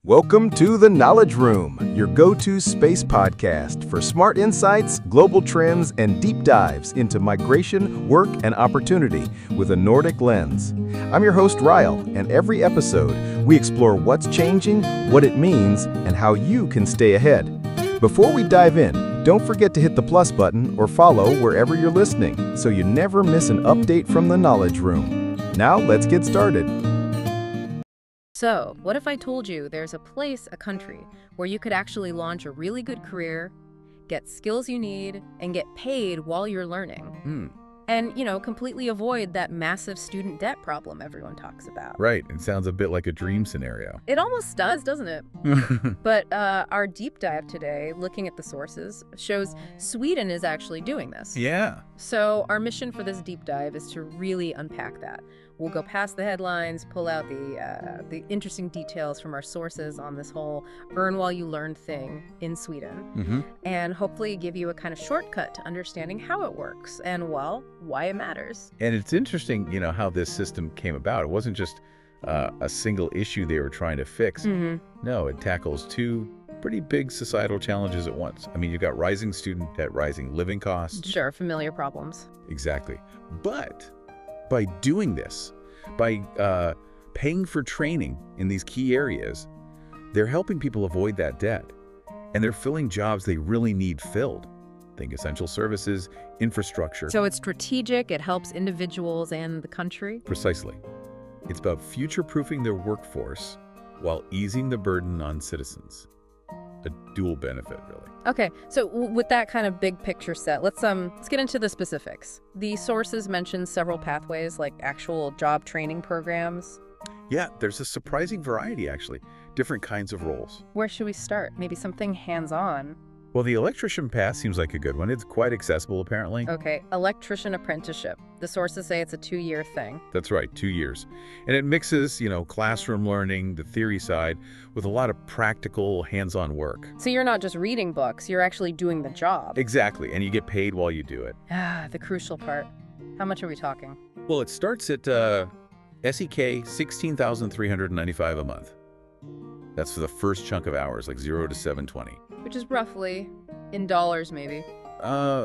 Welcome to the Knowledge Room, your go-to space podcast for smart insights, global trends, and deep dives into migration, work, and opportunity with a Nordic lens. I'm your host, Ryle, and every episode, we explore what's changing, what it means, and how you can stay ahead. Before we dive in, don't forget to hit the plus button or follow wherever you're listening so you never miss an update from the Knowledge Room. Now, let's get started. So, what if I told you there's a place, a country, where you could actually launch a really good career, get skills you need, and get paid while you're learning? And, completely avoid that massive student debt problem everyone talks about. Right. It sounds a bit like a dream scenario. It almost does, doesn't it? But our deep dive today, looking at the sources, shows Sweden is actually doing this. Yeah. So our mission for this deep dive is to really unpack that. We'll go past the headlines, pull out the interesting details from our sources on this whole earn while you learn thing in Sweden, and hopefully give you a kind of shortcut to understanding how it works and, well, why it matters. And it's interesting, how this system came about. It wasn't just a single issue they were trying to fix. No, it tackles two pretty big societal challenges at once. I mean, you've got rising student debt, rising living costs. Sure, familiar problems. Exactly. But by doing this, by paying for training in these key areas, they're helping people avoid that debt. And they're filling jobs they really need filled. Think essential services, infrastructure. So it's strategic, it helps individuals and the country? Precisely. It's about future-proofing their workforce while easing the burden on citizens. A dual benefit, really. Okay, so with that kind of big picture set, let's get into the specifics. The sources mention several pathways, like actual job training programs. Yeah, there's a surprising variety, actually. Different kinds of roles. Where should we start? Maybe something hands-on. Well, the electrician path seems like a good one. It's quite accessible, apparently. Okay, electrician apprenticeship. The sources say it's a 2-year thing. That's right, 2 years. And it mixes, classroom learning, the theory side, with a lot of practical, hands-on work. So you're not just reading books, you're actually doing the job. Exactly, and you get paid while you do it. Ah, the crucial part. How much are we talking? Well, it starts at SEK $16,395 a month. That's for the first chunk of hours, like 0 to 720. Which is roughly, in dollars maybe.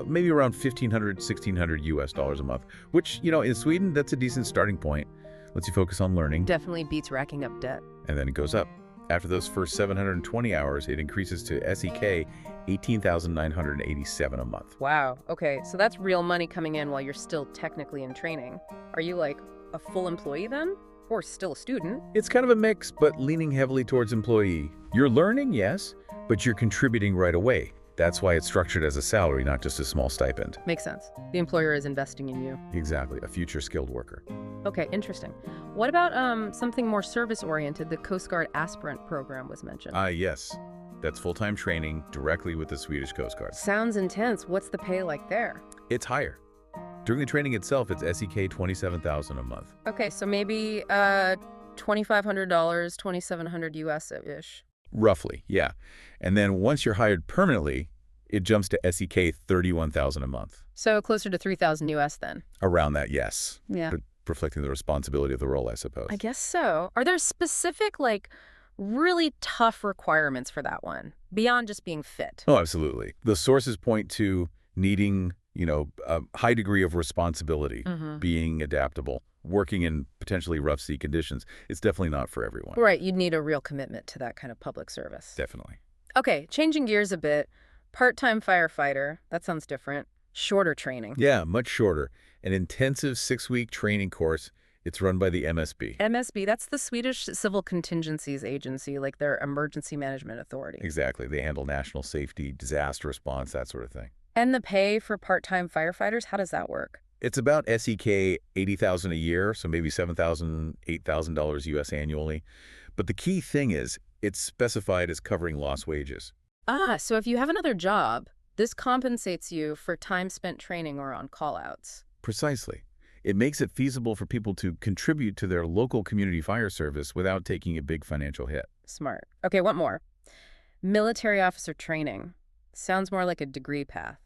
Maybe around $1,500, $1,600 US dollars a month, which, in Sweden, that's a decent starting point. Lets you focus on learning. Definitely beats racking up debt. And then it goes up. After those first 720 hours, it increases to SEK $18,987 a month. Wow. Okay, so that's real money coming in while you're still technically in training. Are you like a full employee then? Or still a student? It's kind of a mix, but leaning heavily towards employee. You're learning, yes, but you're contributing right away. That's why it's structured as a salary, not just a small stipend. Makes sense. The employer is investing in you. Exactly, a future skilled worker. Okay, interesting. What about something more service-oriented? The Coast Guard aspirant program was mentioned. Yes. That's full-time training directly with the Swedish Coast Guard. Sounds intense. What's the pay like there? It's higher. During the training itself, it's SEK $27,000 a month. Okay, so maybe $2,500, $2,700 US-ish. Roughly, yeah. And then once you're hired permanently, it jumps to SEK $31,000 a month. So closer to $3,000 US then? Around that, yes. Yeah. But reflecting the responsibility of the role, I suppose. I guess so. Are there specific, really tough requirements for that one, beyond just being fit? Oh, absolutely. The sources point to needing, a high degree of responsibility, being adaptable, working in potentially rough sea conditions. It's definitely not for everyone. Right, you'd need a real commitment to that kind of public service. Definitely. Okay, changing gears a bit. Part-time firefighter, that sounds different. Shorter training. Yeah, much shorter. An intensive 6-week training course. It's run by the MSB. MSB, that's the Swedish Civil Contingencies Agency, like their emergency management authority. Exactly. They handle national safety, disaster response, that sort of thing. And the pay for part-time firefighters, how does that work? It's about SEK $80,000 a year, so maybe $7,000, $8,000 US annually. But the key thing is, it's specified as covering lost wages. Ah, so if you have another job, this compensates you for time spent training or on call-outs. Precisely. It makes it feasible for people to contribute to their local community fire service without taking a big financial hit. Smart. Okay, one more. Military officer training. Sounds more like a degree path.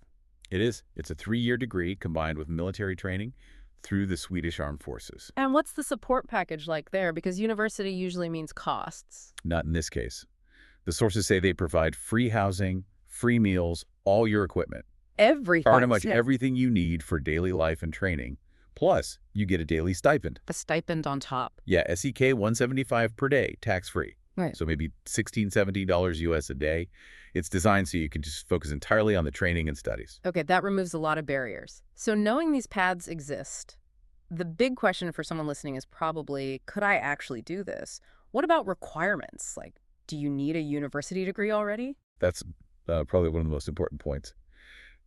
It is. It's a 3-year degree combined with military training. through the Swedish Armed Forces. And what's the support package like there? Because university usually means costs. Not in this case. The sources say they provide free housing, free meals, all your equipment. Everything. Pretty much everything you need for daily life and training. Plus, you get a daily stipend. A stipend on top. Yeah, SEK $175 per day, tax-free. Right. So maybe $16, $17 US a day. It's designed so you can just focus entirely on the training and studies. Okay, that removes a lot of barriers. So knowing these paths exist, the big question for someone listening is probably, could I actually do this? What about requirements? Like, do you need a university degree already? That's probably one of the most important points.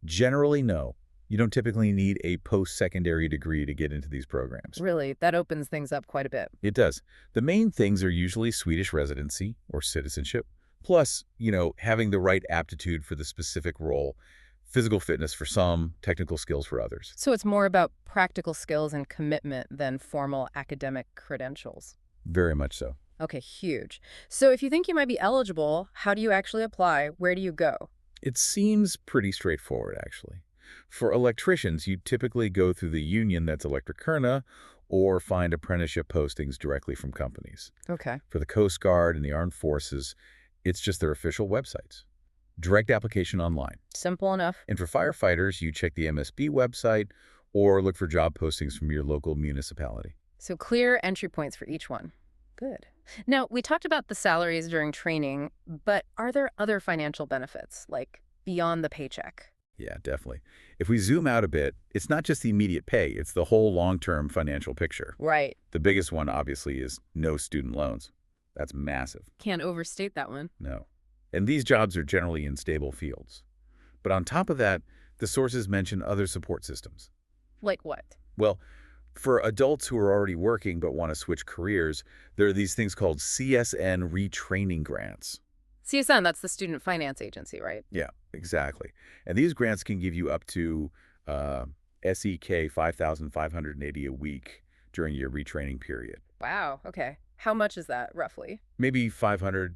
Generally, no. You don't typically need a post-secondary degree to get into these programs. Really, that opens things up quite a bit. It does. The main things are usually Swedish residency or citizenship, plus, having the right aptitude for the specific role, physical fitness for some, technical skills for others. So it's more about practical skills and commitment than formal academic credentials. Very much so. Okay, huge. So if you think you might be eligible, how do you actually apply? Where do you go? It seems pretty straightforward, actually. For electricians, you typically go through the union that's Electricians or find apprenticeship postings directly from companies. Okay. For the Coast Guard and the Armed Forces, it's just their official websites. Direct application online. Simple enough. And for firefighters, you check the MSB website or look for job postings from your local municipality. So clear entry points for each one. Good. Now, we talked about the salaries during training, but are there other financial benefits, like beyond the paycheck? Yeah, definitely. If we zoom out a bit, it's not just the immediate pay, it's the whole long-term financial picture. Right. The biggest one, obviously, is no student loans. That's massive. Can't overstate that one. No. And these jobs are generally in stable fields. But on top of that, the sources mention other support systems. Like what? Well, for adults who are already working but want to switch careers, there are these things called CSN retraining grants. CSN, that's the Student Finance Agency, right? Yeah, exactly. And these grants can give you up to SEK $5,580 a week during your retraining period. Wow, okay. How much is that, roughly? Maybe $550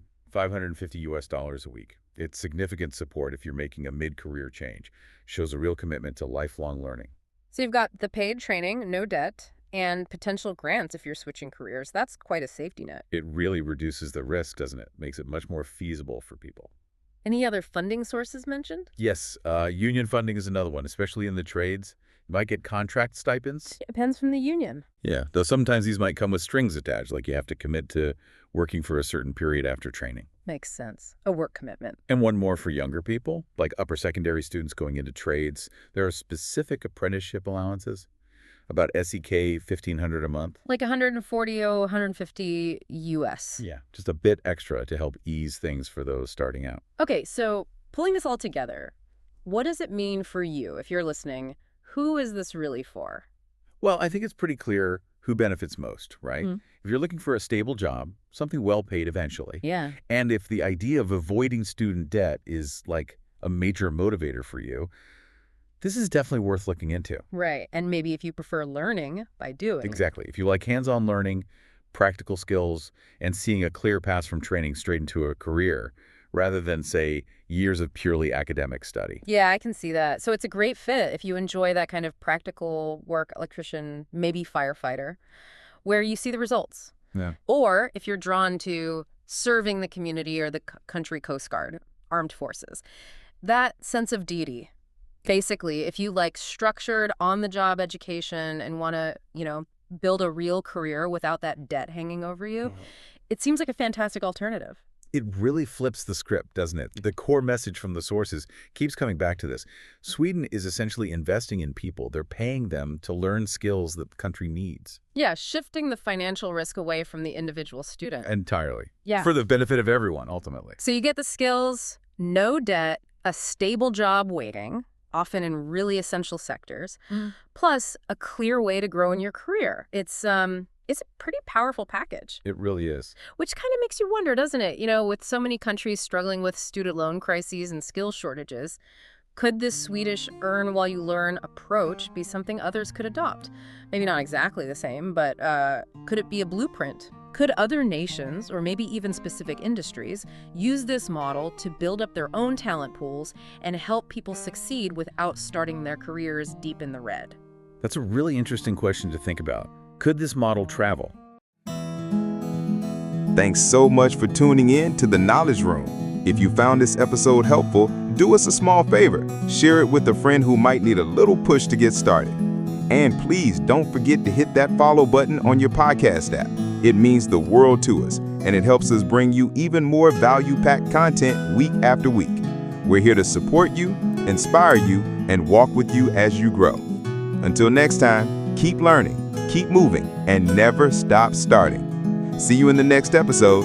US a week. It's significant support if you're making a mid-career change. Shows a real commitment to lifelong learning. So you've got the paid training, no debt, and potential grants if you're switching careers. That's quite a safety net. It really reduces the risk, doesn't it? Makes it much more feasible for people. Any other funding sources mentioned? Yes, union funding is another one, especially in the trades. You might get contract stipends. It depends from the union. Yeah, though sometimes these might come with strings attached, like you have to commit to working for a certain period after training. Makes sense. A work commitment. And one more for younger people, like upper secondary students going into trades. There are specific apprenticeship allowances, about SEK $1,500 a month. Like 140 or 150 US. Yeah, just a bit extra to help ease things for those starting out. Okay, so pulling this all together, what does it mean for you, if you're listening? Who is this really for? Well, I think it's pretty clear who benefits most, right? Mm. If you're looking for a stable job, something well paid eventually, Yeah. and if the idea of avoiding student debt is like a major motivator for you, this is definitely worth looking into. Right. And maybe if you prefer learning by doing. Exactly. If you like hands-on learning, practical skills, and seeing a clear path from training straight into a career, rather than, say, years of purely academic study. Yeah, I can see that. So it's a great fit if you enjoy that kind of practical work, electrician, maybe firefighter, where you see the results. Yeah. Or if you're drawn to serving the community or the country Coast Guard, armed forces. That sense of duty. Basically, if you like structured on-the-job education and want to, build a real career without that debt hanging over you, it seems like a fantastic alternative. It really flips the script, doesn't it? The core message from the sources keeps coming back to this. Sweden is essentially investing in people. They're paying them to learn skills that the country needs. Yeah, shifting the financial risk away from the individual student. Entirely. Yeah. For the benefit of everyone, ultimately. So you get the skills, no debt, a stable job waiting, often in really essential sectors, plus a clear way to grow in your career. It's a pretty powerful package. It really is. Which kind of makes you wonder, doesn't it? With so many countries struggling with student loan crises and skill shortages, could this Swedish earn while you learn approach be something others could adopt? Maybe not exactly the same, but could it be a blueprint? Could other nations, or maybe even specific industries, use this model to build up their own talent pools and help people succeed without starting their careers deep in the red? That's a really interesting question to think about. Could this model travel? Thanks so much for tuning in to the Knowledge Room. If you found this episode helpful, do us a small favor. Share it with a friend who might need a little push to get started. And please don't forget to hit that follow button on your podcast app. It means the world to us, and it helps us bring you even more value-packed content week after week. We're here to support you, inspire you, and walk with you as you grow. Until next time, keep learning, keep moving, and never stop starting. See you in the next episode.